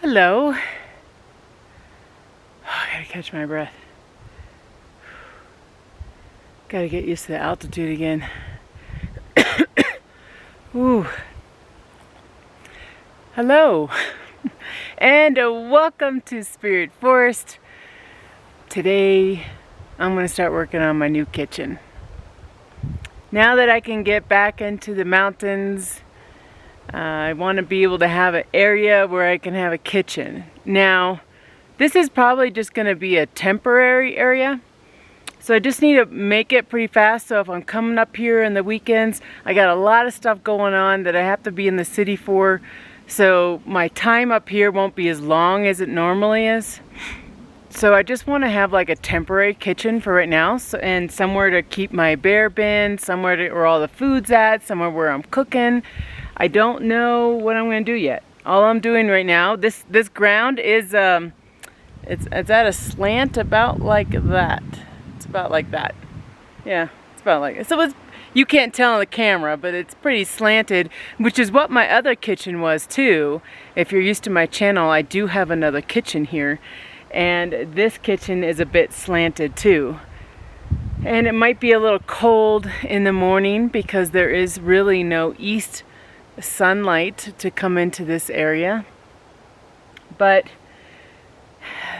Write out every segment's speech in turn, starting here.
Hello. Oh, I gotta catch my breath. Gotta get used to the altitude again. Ooh. Hello. And welcome to Spirit Forest. Today I'm gonna start working on my new kitchen. Now that I can get back into the mountains, I want to be able to have an area where I can have a kitchen. Now, this is probably just going to be a temporary area. So I just need to make it pretty fast. So if I'm coming up here in the weekends, I got a lot of stuff going on that I have to be in the city for. So my time up here won't be as long as it normally is. So I just want to have like a temporary kitchen for right now, and somewhere to keep my bear bin, somewhere where all the food's at, somewhere where I'm cooking. I don't know what I'm going to do yet. All I'm doing right now, this ground is it's at a slant about like that. It's about like that. Yeah, it's about like so. You can't tell on the camera, but it's pretty slanted, which is what my other kitchen was too. If you're used to my channel, I do have another kitchen here. And this kitchen is a bit slanted too. And it might be a little cold in the morning because there is really no east sunlight to come into this area. But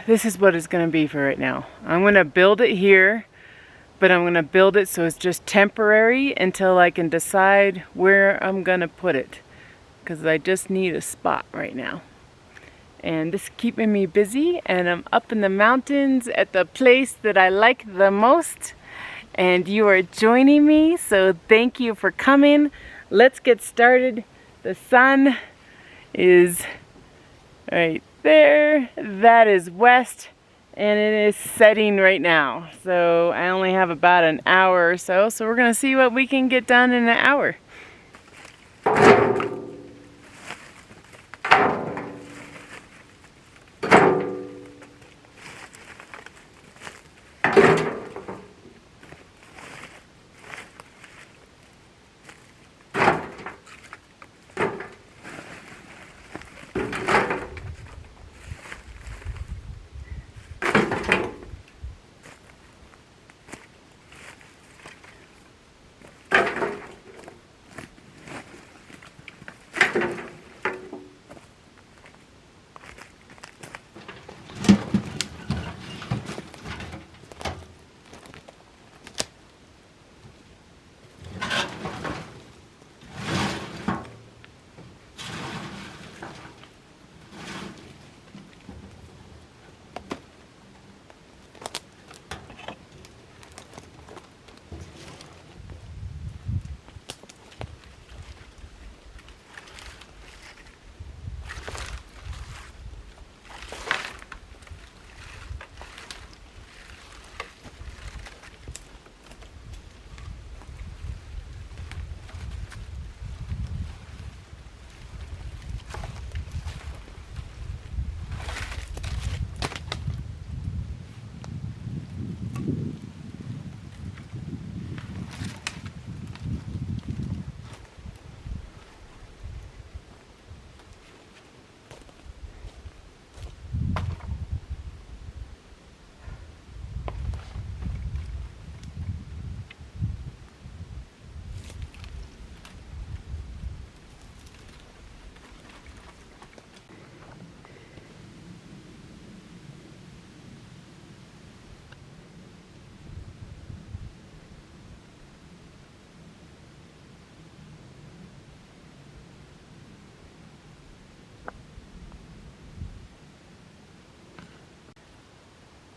this is what it's going to be for right now. I'm going to build it here, but I'm going to build it so it's just temporary until I can decide where I'm going to put it. Because I just need a spot right now. And this is keeping me busy, and I'm up in the mountains at the place that I like the most, and you are joining me, so thank you for coming. Let's get started. The sun is right there. That is west, and it is setting right now. So I only have about an hour or so, so we're gonna see what we can get done in an hour.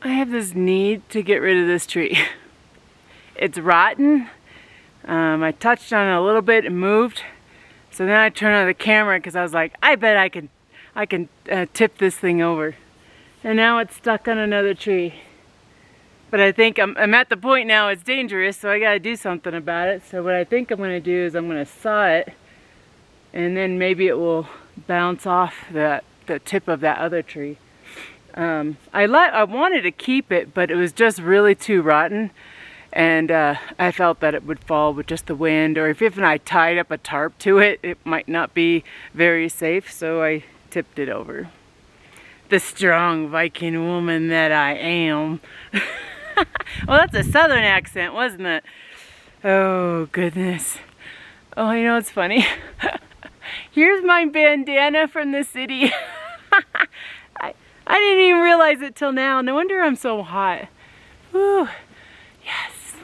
I have this need to get rid of this tree. It's rotten. I touched on it a little bit and moved. So then I turned on the camera because I was like, I bet I can tip this thing over. And now it's stuck on another tree. But I think I'm at the point now it's dangerous, so I gotta do something about it. So what I think I'm gonna do is I'm gonna saw it, and then maybe it will bounce off the tip of that other tree. I wanted to keep it, but it was just really too rotten. And I felt that it would fall with just the wind, or if I tied up a tarp to it, it might not be very safe, so I tipped it over. The strong Viking woman that I am. Well, that's a southern accent, wasn't it? Oh, goodness. Oh, you know, it's funny. Here's my bandana from the city. I didn't even realize it till now. No wonder I'm so hot. Whew. Yes.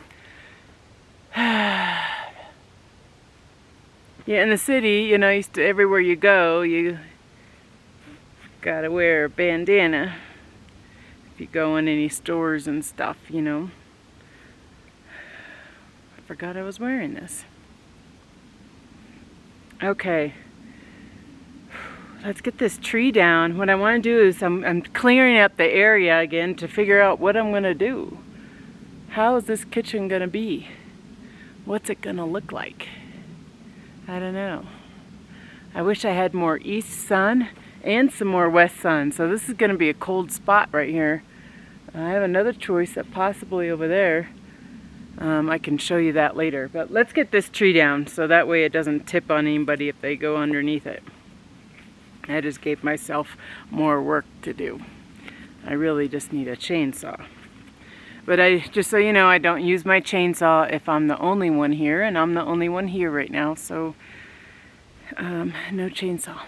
Yeah, in the city, you know, everywhere you go, you gotta wear a bandana. If you go in any stores and stuff, you know. I forgot I was wearing this. Okay. Let's get this tree down. What I want to do is I'm clearing up the area again to figure out what I'm going to do. How is this kitchen going to be? What's it going to look like? I don't know. I wish I had more east sun and some more west sun. So this is going to be a cold spot right here. I have another choice that possibly over there. I can show you that later. But let's get this tree down so that way it doesn't tip on anybody if they go underneath it. I just gave myself more work to do. I really just need a chainsaw. But just so you know, I don't use my chainsaw if I'm the only one here, and I'm the only one here right now, so no chainsaw.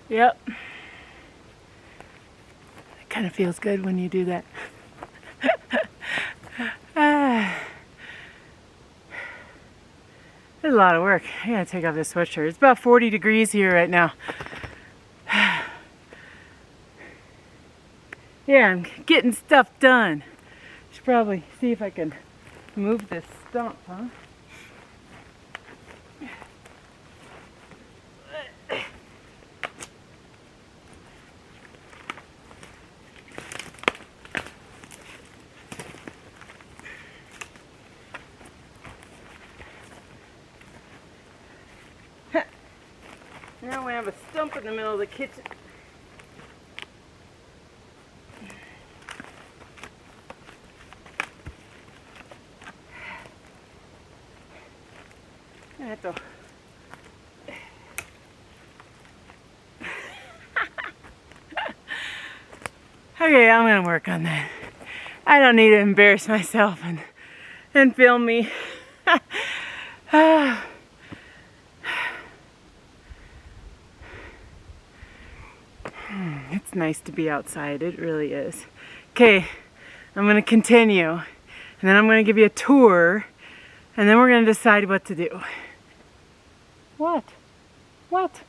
Yep. It kind of feels good when you do that. It's a lot of work. I gotta take off this sweatshirt. It's about 40 degrees here right now. Yeah, I'm getting stuff done. Should probably see if I can move this stump, huh? Now we have a stump in the middle of the kitchen. I have to. Okay, I'm gonna work on that. I don't need to embarrass myself and film me. It's nice to be outside, it really is. Okay, I'm gonna continue, and then I'm gonna give you a tour, and then we're gonna decide what to do. What? What?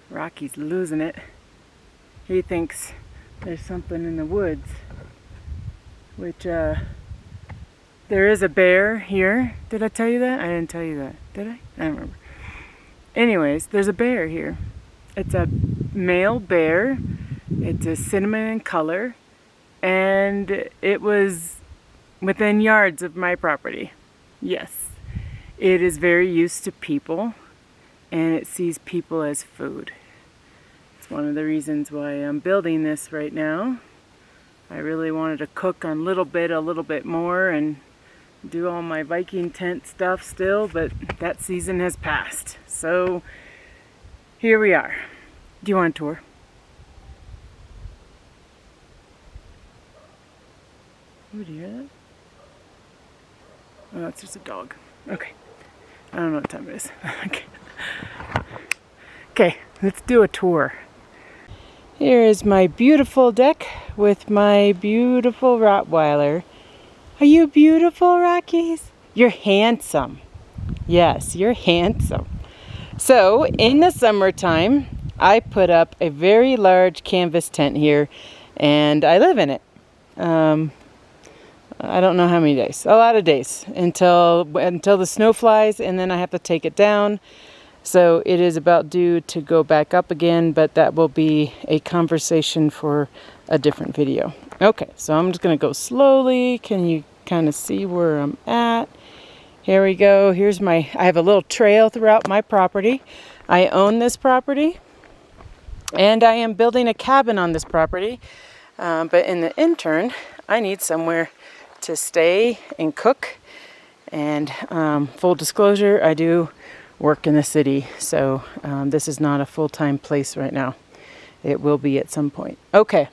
Rocky's losing it. He thinks there's something in the woods, which there is a bear here. Did I tell you that? I didn't tell you that, did I? I don't remember. Anyways, there's a bear here. It's a male bear. It's a cinnamon in color, and it was within yards of my property. Yes, it is very used to people, and it sees people as food. It's one of the reasons why I'm building this right now. I really wanted to cook on a little bit more, and do all my Viking tent stuff still, but that season has passed. So here we are. Do you want a tour? Oh, do you hear that? Oh, it's just a dog. Okay. I don't know what time it is. Okay, let's do a tour. Here is my beautiful deck with my beautiful Rottweiler. Are you beautiful, Rockies? You're handsome. Yes, you're handsome. So, in the summertime, I put up a very large canvas tent here, and I live in it. I don't know how many days. A lot of days until the snow flies, and then I have to take it down. So it is about due to go back up again, but that will be a conversation for a different video. Okay, so I'm just going to go slowly. Can you kind of see where I'm at? Here we go. I have a little trail throughout my property. I own this property, and I am building a cabin on this property. But in the interim, I need somewhere to stay and cook. And full disclosure, I do work in the city, so this is not a full-time place right now. It will be at some point. Okay,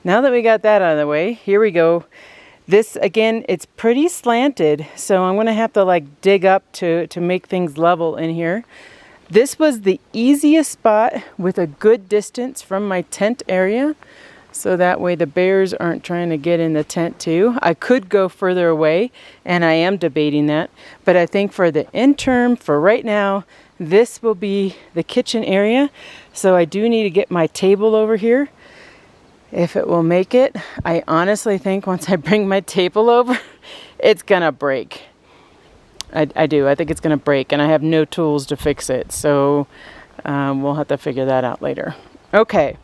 now that we got that out of the way, here we go. This, again, it's pretty slanted, so I'm going to have to like dig up to make things level in here. This was the easiest spot with a good distance from my tent area, so that way the bears aren't trying to get in the tent too. I could go further away, and I am debating that, but I think for the interim, for right now, this will be the kitchen area. So I do need to get my table over here, if it will make it. I honestly think once I bring my table over, it's gonna break. I do. I think it's gonna break, and I have no tools to fix it. So we'll have to figure that out later. Okay.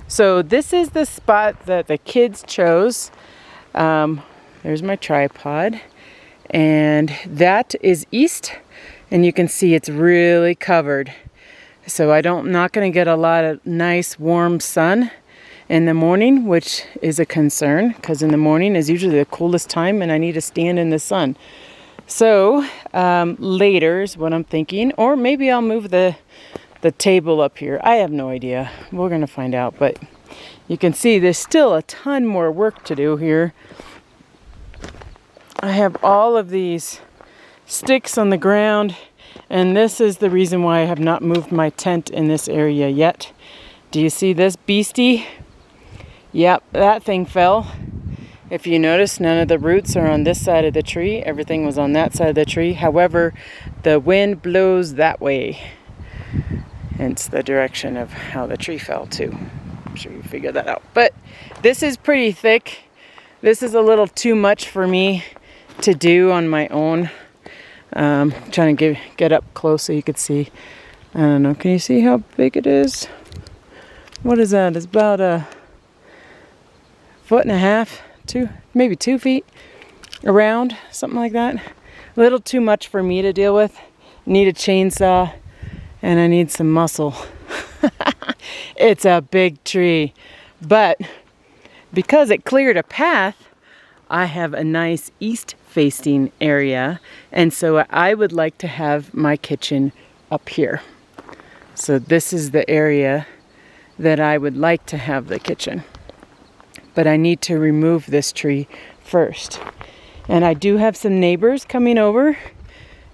So this is the spot that the kids chose. There's my tripod, and that is east, and you can see it's really covered. So I'm not going to get a lot of nice warm sun in the morning, which is a concern, because in the morning is usually the coolest time and I need to stand in the sun. So later is what I'm thinking, or maybe I'll move the table up here. I have no idea. We're going to find out, but you can see there's still a ton more work to do here. I have all of these sticks on the ground, and this is the reason why I have not moved my tent in this area yet. Do you see this beastie? Yep, that thing fell. If you notice, none of the roots are on this side of the tree. Everything was on that side of the tree. However, the wind blows that way. Hence the direction of how the tree fell too. I'm sure you figured that out. But this is pretty thick. This is a little too much for me to do on my own. Trying to get up close so you could see. I don't know. Can you see how big it is? What is that? It's about 1.5 feet, maybe 2 feet around, something like that. A little too much for me to deal with. Need a chainsaw. And I need some muscle. It's a big tree. But because it cleared a path, I have a nice east-facing area. And so I would like to have my kitchen up here. So this is the area that I would like to have the kitchen. But I need to remove this tree first. And I do have some neighbors coming over.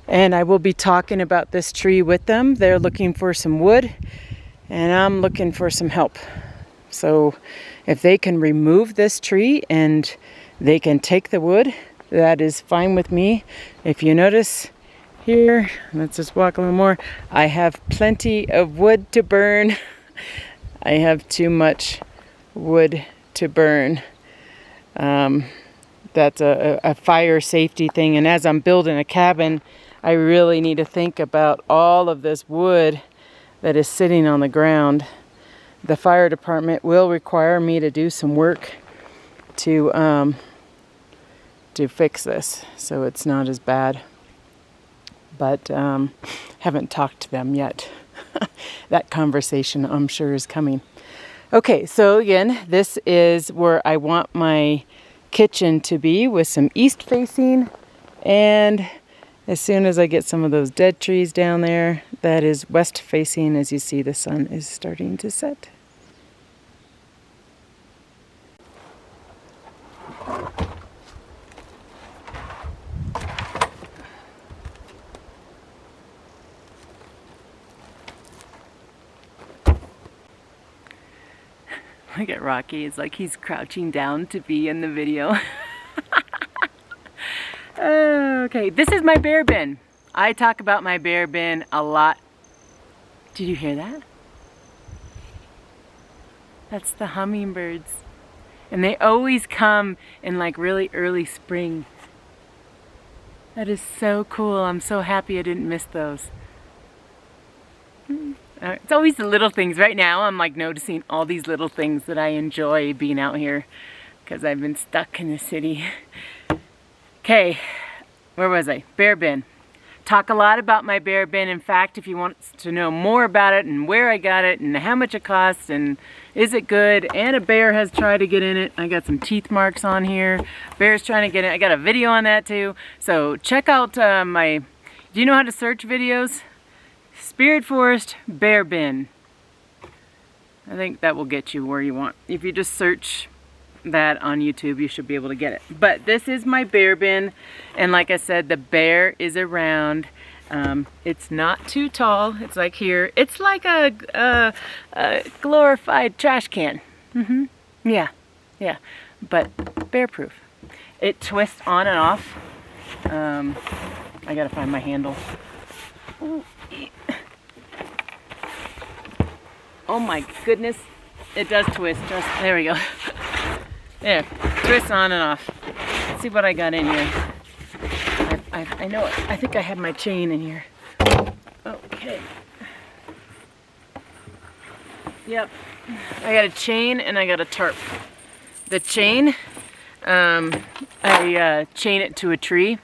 And I will be talking about this tree with them. They're looking for some wood, and I'm looking for some help. So if they can remove this tree and they can take the wood, that is fine with me. If you notice here, let's just walk a little more. I have plenty of wood to burn. I have too much wood to burn. That's a fire safety thing. And as I'm building a cabin, I really need to think about all of this wood that is sitting on the ground. The fire department will require me to do some work to fix this, so it's not as bad. But haven't talked to them yet. That conversation, I'm sure, is coming. Okay, so again, this is where I want my kitchen to be, with some east-facing And as soon as I get some of those dead trees down there, that is west facing. As you see, the sun is starting to set. Look at Rocky. It's like he's crouching down to be in the video. Okay, this is my bear bin. I talk about my bear bin a lot. Did you hear that? That's the hummingbirds. And they always come in like really early spring. That is so cool. I'm so happy I didn't miss those. It's always the little things. Right now I'm like noticing all these little things that I enjoy being out here because I've been stuck in the city. Okay, where was I? Bear bin. Talk a lot about my bear bin. In fact, if you want to know more about it and where I got it and how much it costs and is it good, and a bear has tried to get in it. I got some teeth marks on here. Bear's trying to get in. I got a video on that too. So check out my, do you know how to search videos? Spirit Forest bear bin. I think that will get you where you want. If you just search that on YouTube, you should be able to get it. But this is my bear bin, and like I said, the bear is around. It's not too tall. It's like here. It's like a glorified trash can. Yeah, but bear proof. It twists on and off. I gotta find my handle. Oh my goodness, it does twist. There we go. There, twist on and off. Let's see what I got in here. I know it. I think I have my chain in here. Okay. Yep. I got a chain and I got a tarp. The chain, I chain it to a tree.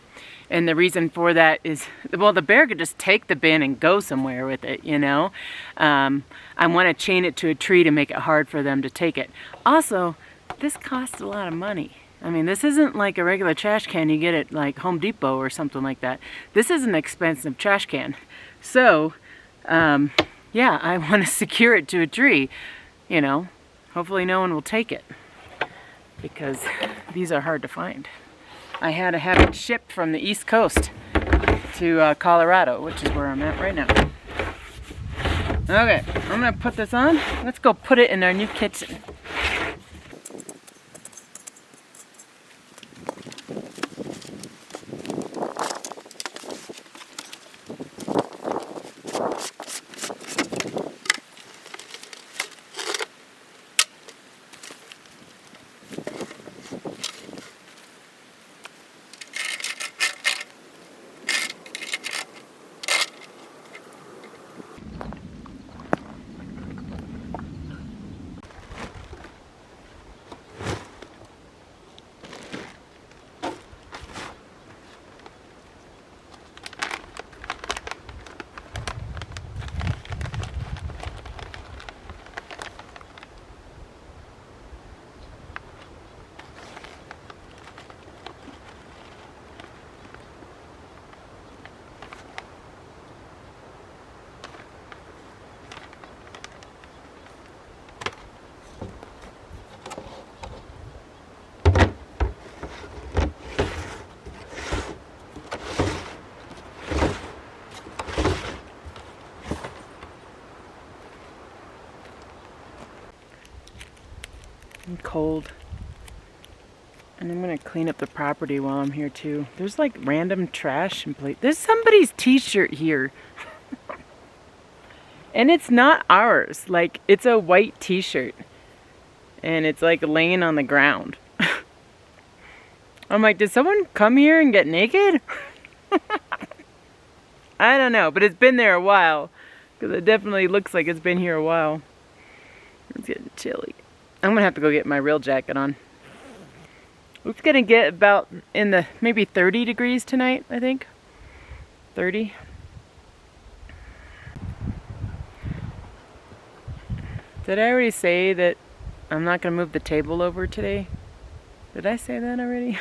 And the reason for that is, well, the bear could just take the bin and go somewhere with it, you know. I want to chain it to a tree to make it hard for them to take it. Also, this costs a lot of money. I mean, this isn't like a regular trash can you get at like Home Depot or something like that. This is an expensive trash can. So, yeah, I want to secure it to a tree, you know. Hopefully no one will take it because these are hard to find. I had to have it shipped from the East Coast to Colorado, which is where I'm at right now. Okay, I'm gonna put this on. Let's go put it in our new kitchen. I'm cold. And I'm gonna clean up the property while I'm here too. There's like random trash and plate. There's somebody's t-shirt here. And it's not ours. Like, it's a white t-shirt. And it's like laying on the ground. I'm like, did someone come here and get naked? I don't know, but it's been there a while. Because it definitely looks like it's been here a while. It's getting chilly. I'm gonna have to go get my real jacket on. It's gonna get about in the maybe 30 degrees tonight, I think. 30. Did I already say that I'm not gonna move the table over today? Did I say that already?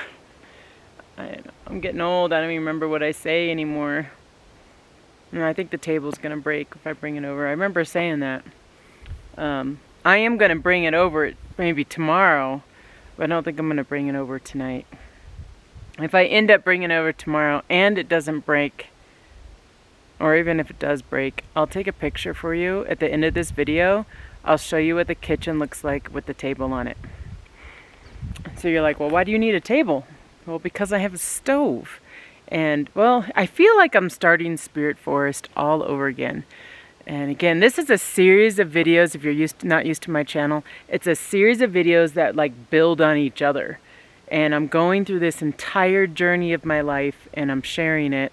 I don't know. I'm getting old. I don't even remember what I say anymore. And I think the table's gonna break if I bring it over. I remember saying that. I am gonna bring it over maybe tomorrow, but I don't think I'm gonna bring it over tonight. If I end up bringing it over tomorrow and it doesn't break, or even if it does break, I'll take a picture for you at the end of this video. I'll show you what the kitchen looks like with the table on it. So you're like, well, why do you need a table? Well, because I have a stove. And, well, I feel like I'm starting Spirit Forest all over again. And again, this is a series of videos, if you're not used to my channel, it's a series of videos that like build on each other. And I'm going through this entire journey of my life and I'm sharing it.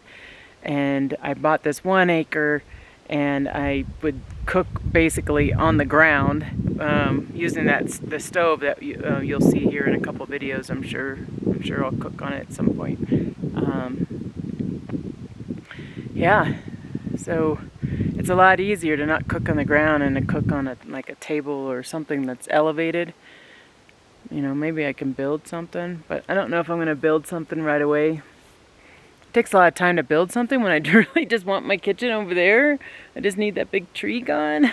And I bought this 1 acre and I would cook basically on the ground using the stove that you'll see here in a couple videos. I'm sure I'll cook on it at some point. Yeah, so it's a lot easier to not cook on the ground and to cook on like a table or something that's elevated. You know, maybe I can build something, but I don't know if I'm going to build something right away. It takes a lot of time to build something when I really just want my kitchen over there. I just need that big tree gone.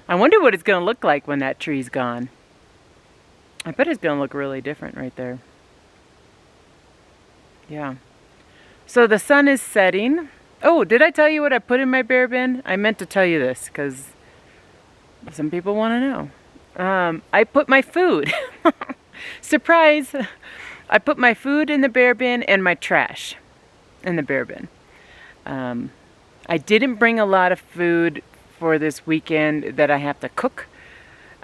I wonder what it's going to look like when that tree's gone. I bet it's going to look really different right there. Yeah. So the sun is setting. Oh, did I tell you what I put in my bear bin? I meant to tell you this because some people want to know. I put my food. Surprise! I put my food in the bear bin and my trash in the bear bin. I didn't bring a lot of food for this weekend that I have to cook.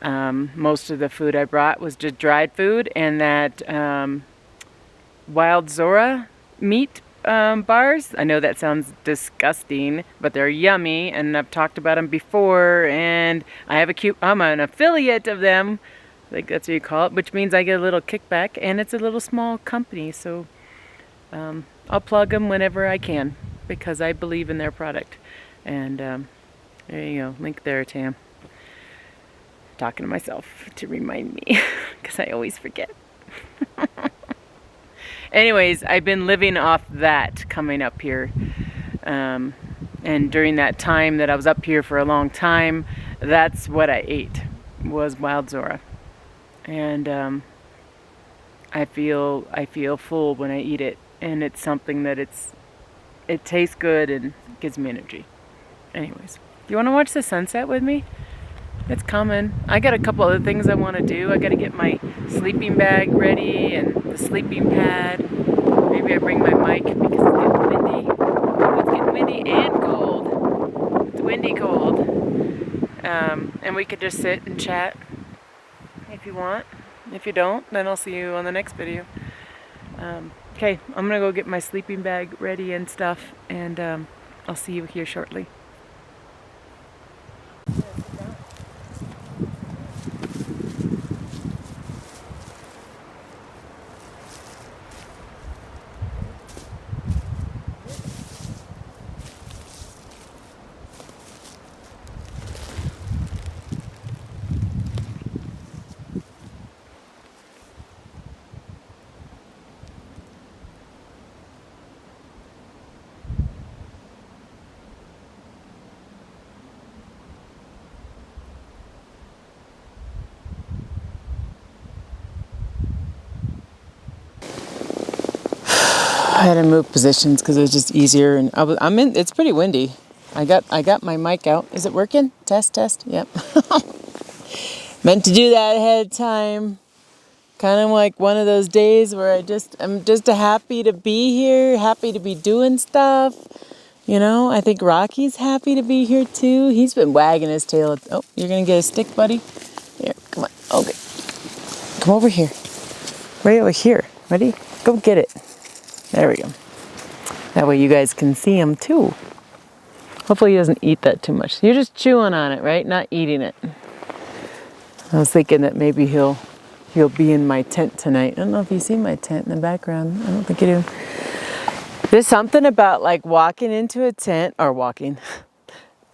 Most of the food I brought was just dried food and that Wild Zora meat bars. I know that sounds disgusting, but they're yummy and I've talked about them before and I'm an affiliate of them. I think that's what you call it, which means I get a little kickback, and it's a little small company, so I'll plug them whenever I can because I believe in their product. And there you go, link there, Tam. Talking to myself to remind me because I always forget. Anyways, I've been living off that coming up here. And during that time that I was up here for a long time, that's what I ate, was Wild Zora. And I feel full when I eat it, and it's something that it tastes good and gives me energy. Anyways, do you want to watch the sunset with me? It's coming. I got a couple other things I want to do. I got to get my sleeping bag ready and the sleeping pad. Maybe I bring my mic because it's getting windy. It's getting windy and cold. It's windy cold. And we could just sit and chat. If you want. If you don't, then I'll see you on the next video. Okay, I'm gonna go get my sleeping bag ready and stuff, and I'll see you here shortly. I had to move positions because it was just easier, and I'm in. It's pretty windy. I got my mic out. Is it working? Test. Yep. Meant to do that ahead of time. Kind of like one of those days where I'm just happy to be here, happy to be doing stuff. You know, I think Rocky's happy to be here too. He's been wagging his tail. Oh, you're gonna get a stick, buddy? Here, come on. Okay. Come over here. Right over here. Ready? Go get it. There we go. That way you guys can see him too. Hopefully he doesn't eat that too much. You're just chewing on it, right? Not eating it. I was thinking that maybe he'll be in my tent tonight. I don't know if you see my tent in the background. I don't think you do. There's something about like walking into a tent, or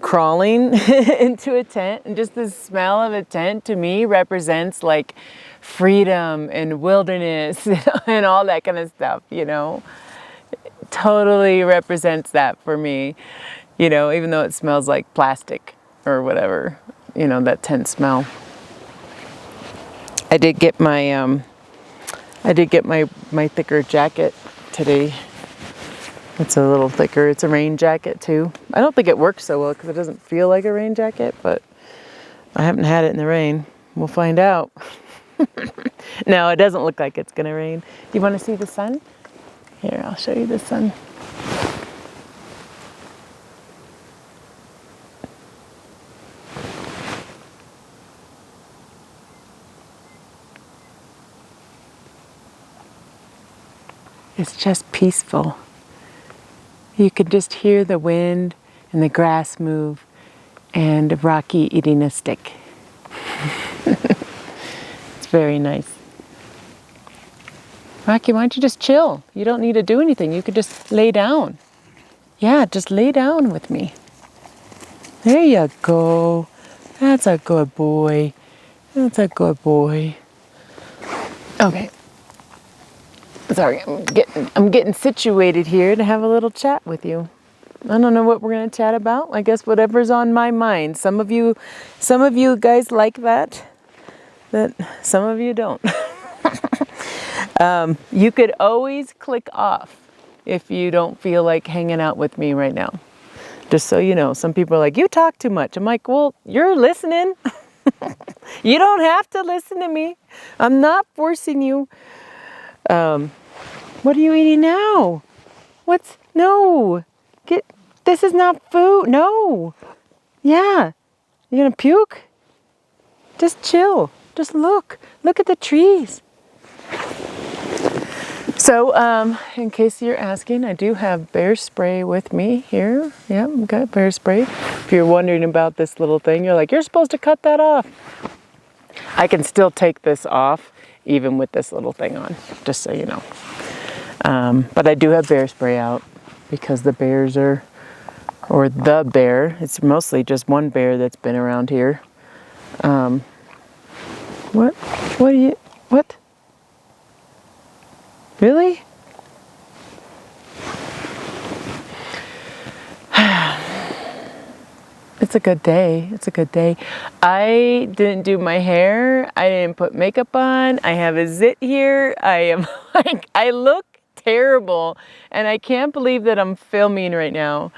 crawling into a tent, and just the smell of a tent to me represents like freedom and wilderness and all that kind of stuff, you know. Totally represents that for me, you know, even though it smells like plastic or whatever, you know, that tent smell. I did get my my thicker jacket today. It's a little thicker. It's a rain jacket too. I don't think it works so well because it doesn't feel like a rain jacket, but I haven't had it in the rain. We'll find out. No, it doesn't look like it's gonna rain. Do you want to see the sun? Here, I'll show you the sun. It's just peaceful. You could just hear the wind and the grass move and Rocky eating a stick. It's very nice. Rocky, why don't you just chill? You don't need to do anything. You could just lay down. Yeah, just lay down with me. There you go. That's a good boy. That's a good boy. Okay. Sorry, I'm getting situated here to have a little chat with you. I don't know what we're going to chat about. I guess whatever's on my mind. Some of you guys like that some of you don't. You could always click off if you don't feel like hanging out with me right now. Just so you know, some people are like, you talk too much. I'm like, well, you're listening. You don't have to listen to me. I'm not forcing you. What are you eating now? No. This is not food. No. Yeah. You gonna puke? Just chill. Just look. Look at the trees. So, in case you're asking, I do have bear spray with me here. Yeah, I've got bear spray. If you're wondering about this little thing, you're like, you're supposed to cut that off. I can still take this off even with this little thing on, just so you know. But I do have bear spray out because the bears are, or the bear, it's mostly just one bear that's been around here. What? Really? It's a good day. It's a good day. I didn't do my hair. I didn't put makeup on. I have a zit here. I am like, I look terrible. And I can't believe that I'm filming right now.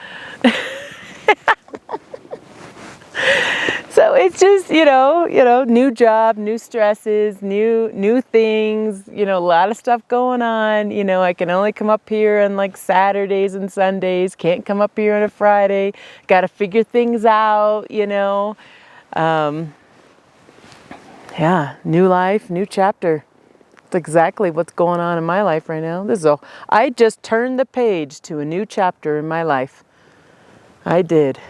So it's just, you know, new job, new stresses, new things, a lot of stuff going on. I can only come up here on like Saturdays and Sundays, can't come up here on a Friday, got to figure things out, Yeah, new life, new chapter. That's exactly what's going on in my life right now. I just turned the page to a new chapter in my life. I did.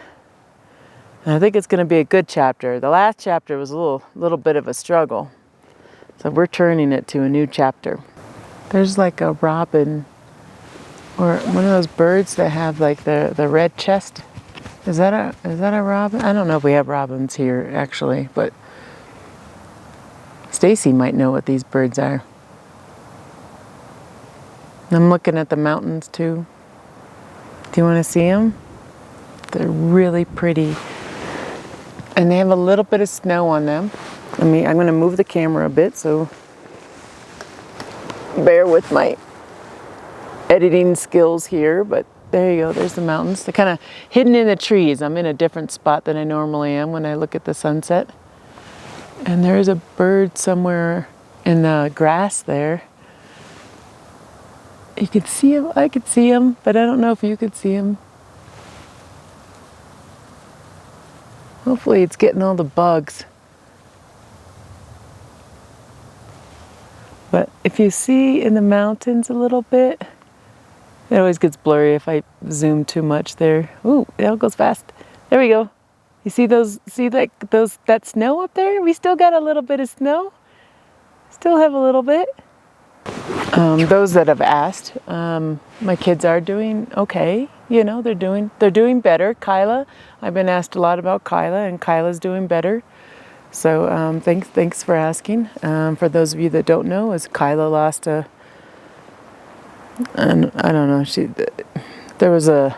And I think it's going to be a good chapter. The last chapter was a little bit of a struggle. So we're turning it to a new chapter. There's like a robin, or one of those birds that have like the red chest. Is that a robin? I don't know if we have robins here actually, but Stacy might know what these birds are. I'm looking at the mountains too. Do you want to see them? They're really pretty. And they have a little bit of snow on them. I'm going to move the camera a bit, so bear with my editing skills here. But there you go, there's the mountains. They're kind of hidden in the trees. I'm in a different spot than I normally am when I look at the sunset. And there's a bird somewhere in the grass there. You can see him, I could see him, but I don't know if you could see him. Hopefully it's getting all the bugs. But if you see in the mountains a little bit, it always gets blurry if I zoom too much there. Ooh, it all goes fast. There we go. You see that snow up there? We still got a little bit of snow. Still have a little bit. Those that have asked, my kids are doing okay. you know, they're doing better. Kyla, I've been asked a lot about Kyla, and Kyla's doing better. So thanks for asking. For those of you that don't know, is Kyla lost and I don't know, there was I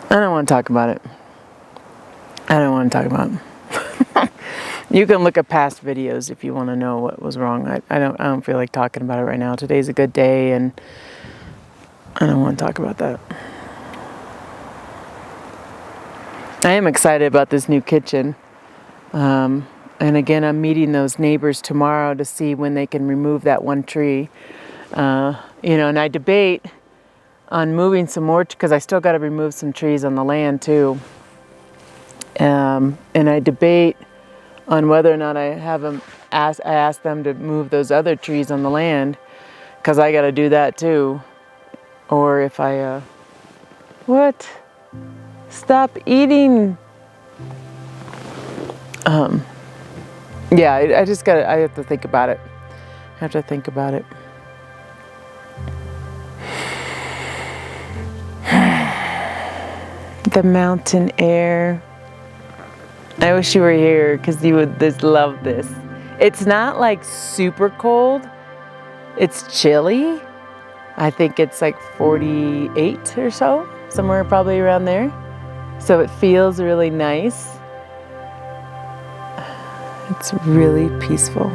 don't want to talk about it. I don't want to talk about it. You can look at past videos if you want to know what was wrong. I don't feel like talking about it right now. Today's a good day, and I don't want to talk about that. I am excited about this new kitchen. And again, I'm meeting those neighbors tomorrow to see when they can remove that one tree. You know, and I debate on moving some more, because I still got to remove some trees on the land too. And I debate on whether or not I ask them to move those other trees on the land, because I got to do that too. Or if I, what? Stop eating. Yeah, I have to think about it. I have to think about it. The mountain air. I wish you were here because you would just love this. It's not like super cold. It's chilly. I think it's like 48 or so, somewhere probably around there. So it feels really nice. It's really peaceful.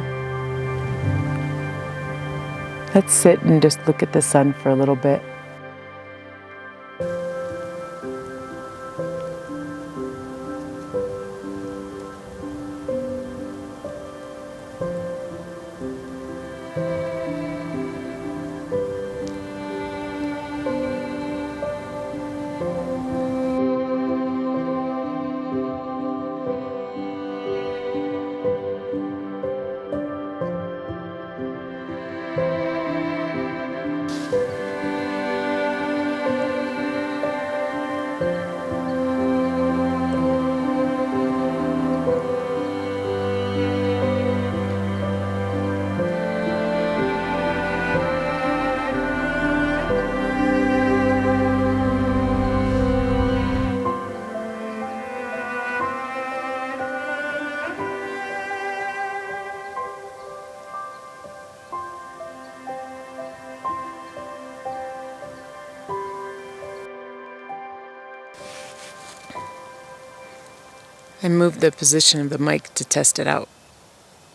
Let's sit and just look at the sun for a little bit. I moved the position of the mic to test it out.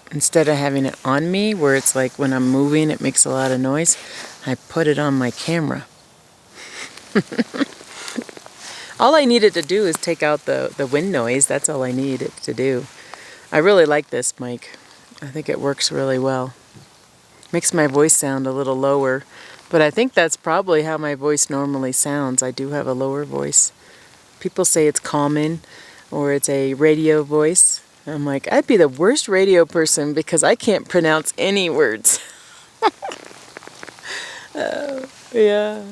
Instead of having it on me, where it's like when I'm moving it makes a lot of noise, I put it on my camera. All I needed to do is take out the wind noise. That's all I needed to do. I really like this mic. I think it works really well. Makes my voice sound a little lower, but I think that's probably how my voice normally sounds. I do have a lower voice. People say it's calming, or it's a radio voice. I'm like, I'd be the worst radio person because I can't pronounce any words. Yeah.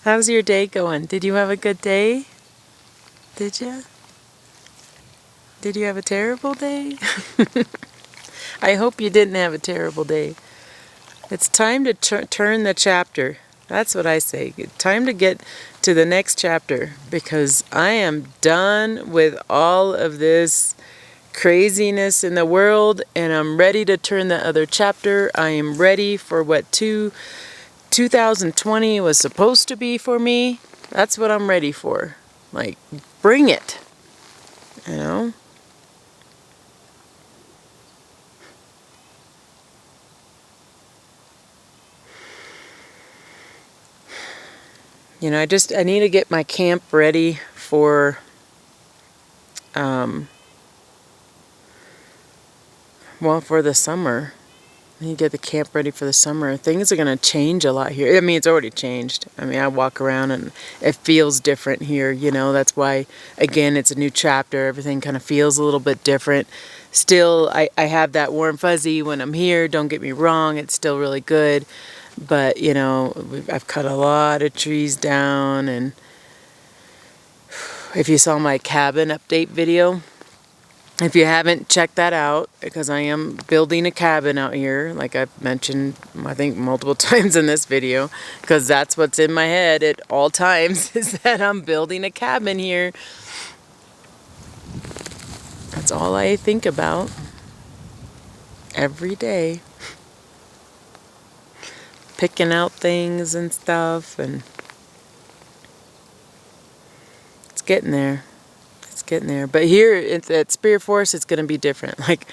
How's your day going? Did you have a good day? Did you? Did you have a terrible day? I hope you didn't have a terrible day. It's time to turn the chapter. That's what I say. Time to get to the next chapter, because I am done with all of this craziness in the world, and I'm ready to turn the other chapter. I am ready for what 2020 was supposed to be for me. That's what I'm ready for. Like, bring it. You know? You know, I need to get my camp ready for, for the summer. I need to get the camp ready for the summer. Things are going to change a lot here. I mean, it's already changed. I mean, I walk around and it feels different here, you know. That's why, again, it's a new chapter. Everything kind of feels a little bit different. Still, I have that warm fuzzy when I'm here. Don't get me wrong. It's still really good. But, you know, I've cut a lot of trees down, and if you saw my cabin update video, If you haven't checked that out, because I am building a cabin out here, like I've mentioned, I think multiple times in this video, because that's what's in my head at all times, is that I'm building a cabin here. That's all I think about every day. Picking out things and stuff, and it's getting there. Getting there. But here at Spirit Forest, it's going to be different. Like,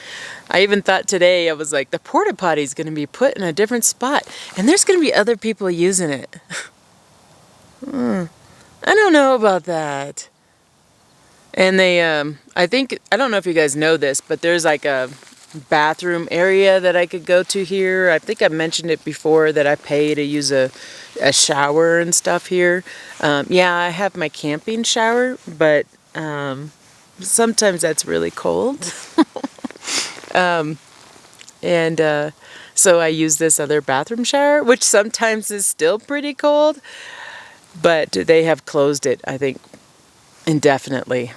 I even thought today, I was like, the porta potty is going to be put in a different spot, and there's going to be other people using it. I don't know about that. And they, I don't know if you guys know this, but there's like a bathroom area that I could go to here. I think I mentioned it before that I pay to use a shower and stuff here. Yeah, I have my camping shower, but sometimes that's really cold. So I use this other bathroom shower, which sometimes is still pretty cold, but they have closed it, I think, indefinitely.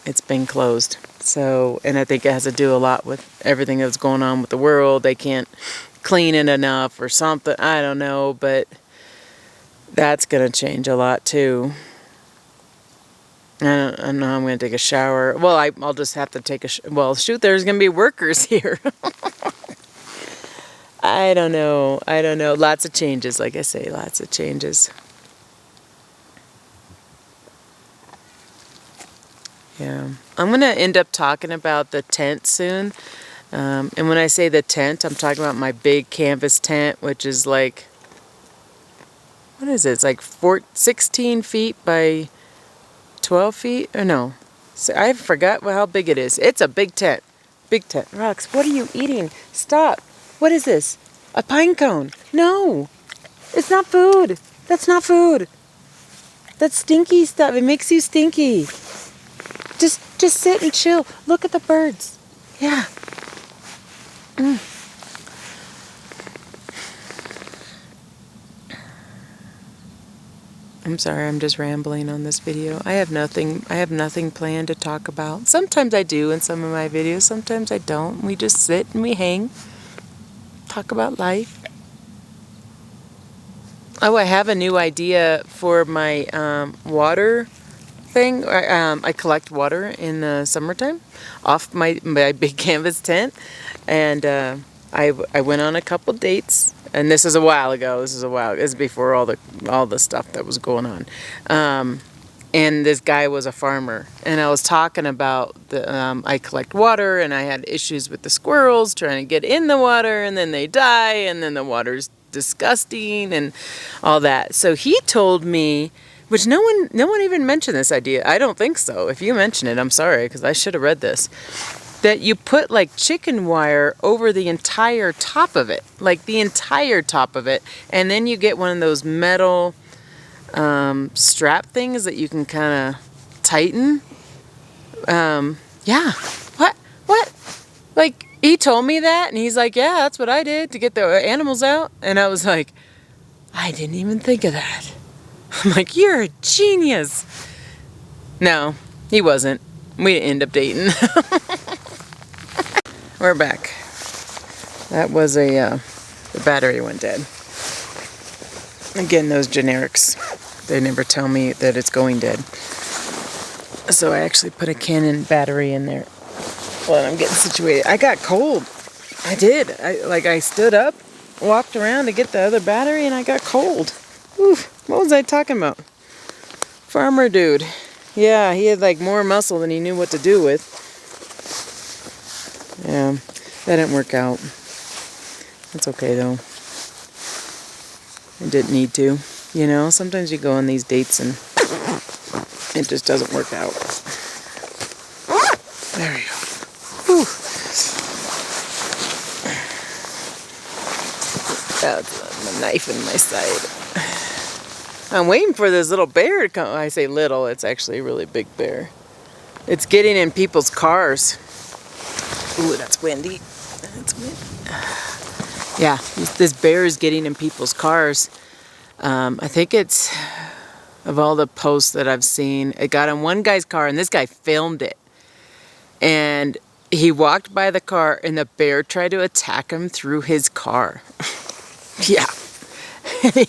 It's been closed. So, and I think it has to do a lot with everything that's going on with the world. They can't clean it enough or something. I don't know, but that's going to change a lot too. I don't know. I'm going to take a shower. Well, I'll just have to take well, shoot, there's going to be workers here. I don't know. Lots of changes, like I say, lots of changes. Yeah. I'm going to end up talking about the tent soon. And when I say the tent, I'm talking about my big canvas tent, which is like, what is it? It's like 16 feet by 12 feet? Or no. So I forgot how big it is. It's a big tent. Big tent. Rox, what are you eating? Stop. What is this? A pine cone. No. It's not food. That's not food. That's stinky stuff. It makes you stinky. Just sit and chill. Look at the birds. Yeah. I'm sorry, I'm just rambling on this video. I have nothing planned to talk about. Sometimes I do in some of my videos, sometimes I don't. We just sit and we hang. Talk about life. Oh, I have a new idea for my water thing. I collect water in the summertime off my big canvas tent, and I went on a couple dates, and this is a while ago. This is before all the stuff that was going on. And this guy was a farmer, and I was talking about I collect water, and I had issues with the squirrels trying to get in the water, and then they die, and then the water's disgusting, and all that. So he told me, which no one even mentioned this idea. I don't think so. If you mention it, I'm sorry, because I should have read this. That you put like chicken wire over the entire top of it, like the entire top of it, and then you get one of those metal strap things that you can kind of tighten. Yeah. What? Like, he told me that, and he's like, yeah, that's what I did to get the animals out. And I was like, I didn't even think of that. I'm like, you're a genius. No, he wasn't. We didn't end up dating. We're back. That was the battery went dead. Again, those generics, they never tell me that it's going dead. So I actually put a Canon battery in there while I'm getting situated. I got cold. I did. I stood up, walked around to get the other battery, and I got cold. Oof. What was I talking about? Farmer dude. Yeah, he had like more muscle than he knew what to do with. Yeah, that didn't work out. That's okay though. I didn't need to. You know, sometimes you go on these dates and it just doesn't work out. There you go. Whew. That's a knife in my side. I'm waiting for this little bear to come. I say little, it's actually a really big bear. It's getting in people's cars. Ooh, that's windy. That's windy. Yeah, this bear is getting in people's cars. I think it's, of all the posts that I've seen, it got in one guy's car, and this guy filmed it. And he walked by the car and the bear tried to attack him through his car. Yeah.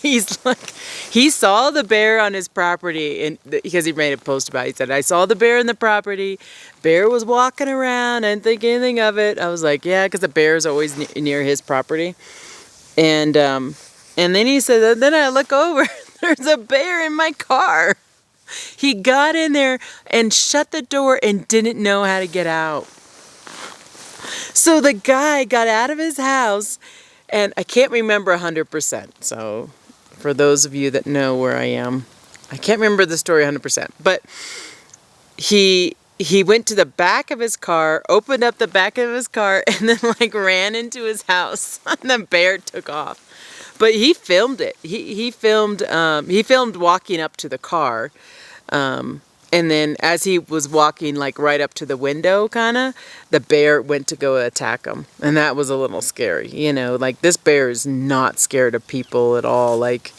He's like, he saw the bear on his property, and because he made a post about it. He said, I saw the bear in the property. Bear was walking around. I didn't think anything of it. I was like, yeah, because the bear is always near his property. And then he said, then I look over, there's a bear in my car. He got in there and shut the door and didn't know how to get out. So the guy got out of his house, and I can't remember 100%. So for those of you that know where I am, I can't remember the story 100%. But he went to the back of his car, opened up the back of his car, and then like ran into his house. And the bear took off. But he filmed it. He filmed walking up to the car. And then as he was walking like right up to the window, kind of, the bear went to go attack him. And that was a little scary, you know, like this bear is not scared of people at all. Like,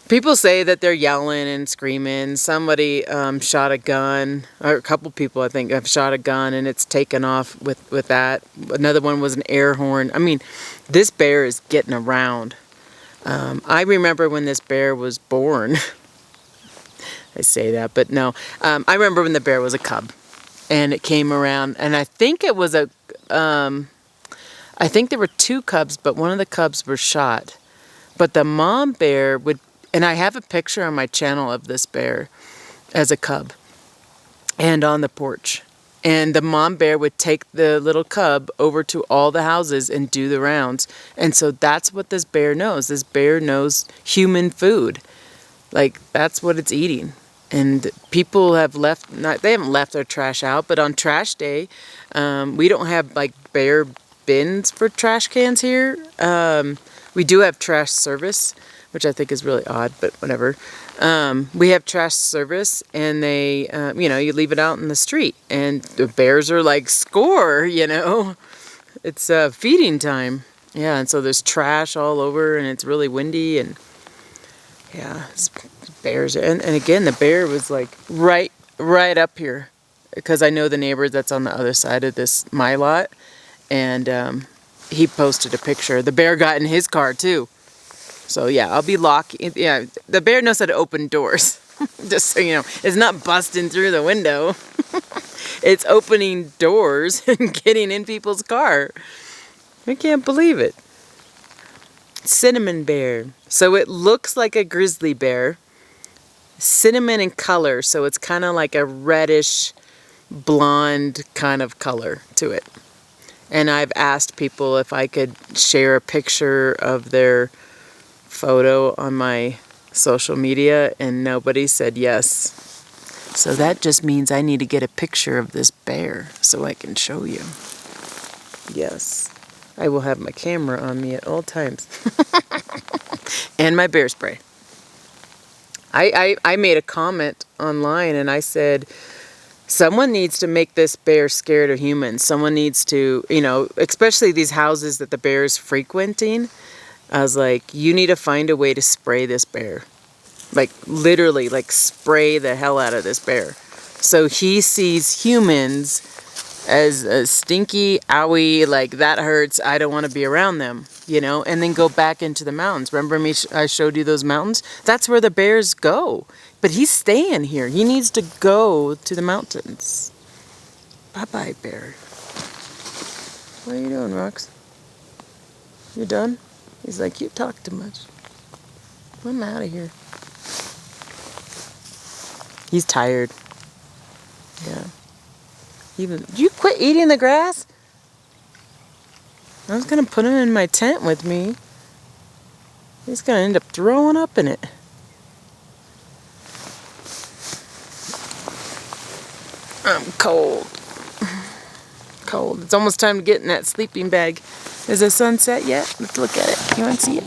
people say that they're yelling and screaming. Somebody shot a gun, or a couple people I think have shot a gun, and it's taken off with that. Another one was an air horn. I mean, this bear is getting around. I remember when this bear was born. I say that, but no. I remember when the bear was a cub, and it came around, and I think it was I think there were 2 cubs, but one of the cubs were shot. But the mom bear would, and I have a picture on my channel of this bear as a cub, and on the porch. And the mom bear would take the little cub over to all the houses and do the rounds. And so that's what this bear knows. This bear knows human food. Like, that's what it's eating. And people have left, they haven't left their trash out, but on trash day, we don't have like bear bins for trash cans here. We do have trash service, which I think is really odd, but whatever. We have trash service, and they, you know, you leave it out in the street, and the bears are like, score, you know. It's feeding time. Yeah, and so there's trash all over, and it's really windy, and yeah, bears. And again, the bear was like right up here, because I know the neighbor that's on the other side of my lot, and he posted a picture. The bear got in his car too. So yeah, I'll be locking. Yeah, the bear knows how to open doors. Just so you know, it's not busting through the window. It's opening doors and getting in people's car. I can't believe it. Cinnamon bear. So it looks like a grizzly bear. Cinnamon in color, so it's kind of like a reddish blonde kind of color to it. And I've asked people if I could share a picture of their photo on my social media, and nobody said yes. So that just means I need to get a picture of this bear so I can show you. Yes. I will have my camera on me at all times. And my bear spray. I made a comment online, and I said, someone needs to make this bear scared of humans. Someone needs to, you know, especially these houses that the bear is frequenting. I was like, you need to find a way to spray this bear. Like, literally, like, spray the hell out of this bear. So he sees humans as a stinky, owie, like, that hurts, I don't want to be around them, you know, and then go back into the mountains. Remember me, I showed you those mountains? That's where the bears go. But he's staying here. He needs to go to the mountains. Bye-bye, bear. What are you doing, Rox? You done? He's like, you talk too much. I'm out of here. He's tired. Yeah. Did you quit eating the grass? I was going to put him in my tent with me. He's going to end up throwing up in it. I'm cold. Cold. It's almost time to get in that sleeping bag. Is the sun set yet? Let's look at it. You want to see it?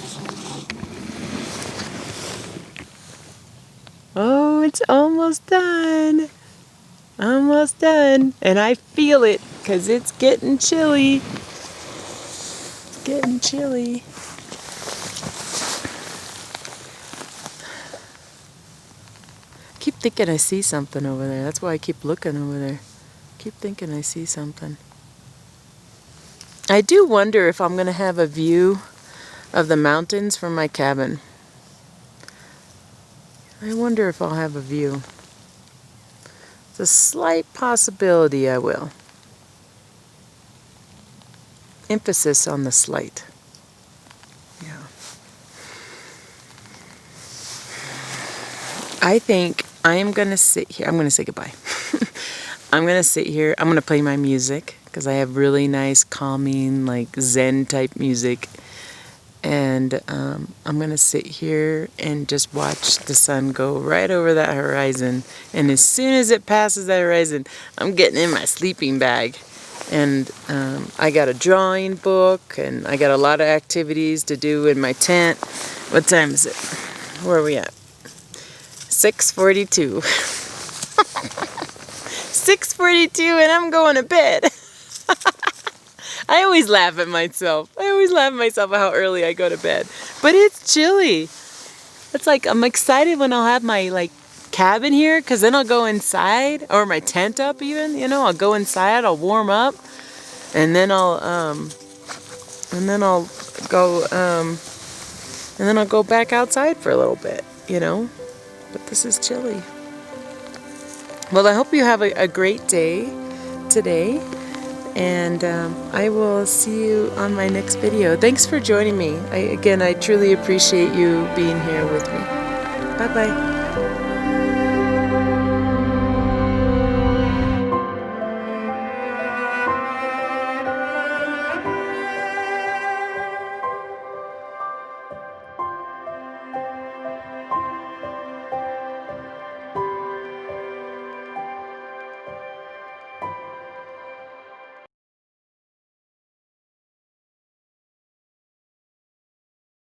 Oh, it's almost done. Almost done. And I feel it because it's getting chilly. It's getting chilly. I keep thinking I see something over there. That's why I keep looking over there. keep thinking I see something. I do wonder if I'm going to have a view of the mountains from my cabin. I wonder if I'll have a view. It's a slight possibility I will. Emphasis on the slight. Yeah. I think I am going to sit here. I'm going to say goodbye. I'm going to sit here. I'm going to play my music because I have really nice, calming, like Zen type music. And I'm going to sit here and just watch the sun go right over that horizon. And as soon as it passes that horizon, I'm getting in my sleeping bag. And I got a drawing book, and I got a lot of activities to do in my tent. What time is it? Where are we at? 6:42. 6:42 and I'm going to bed. I always laugh at myself. I always laugh at myself at how early I go to bed. But it's chilly. It's like I'm excited when I'll have my like cabin here, because then I'll go inside, or my tent up even, you know, I'll go inside, I'll warm up, and then I'll go back outside for a little bit, you know. But this is chilly. Well, I hope you have a great day today, and I will see you on my next video. Thanks for joining me. I truly appreciate you being here with me. Bye-bye.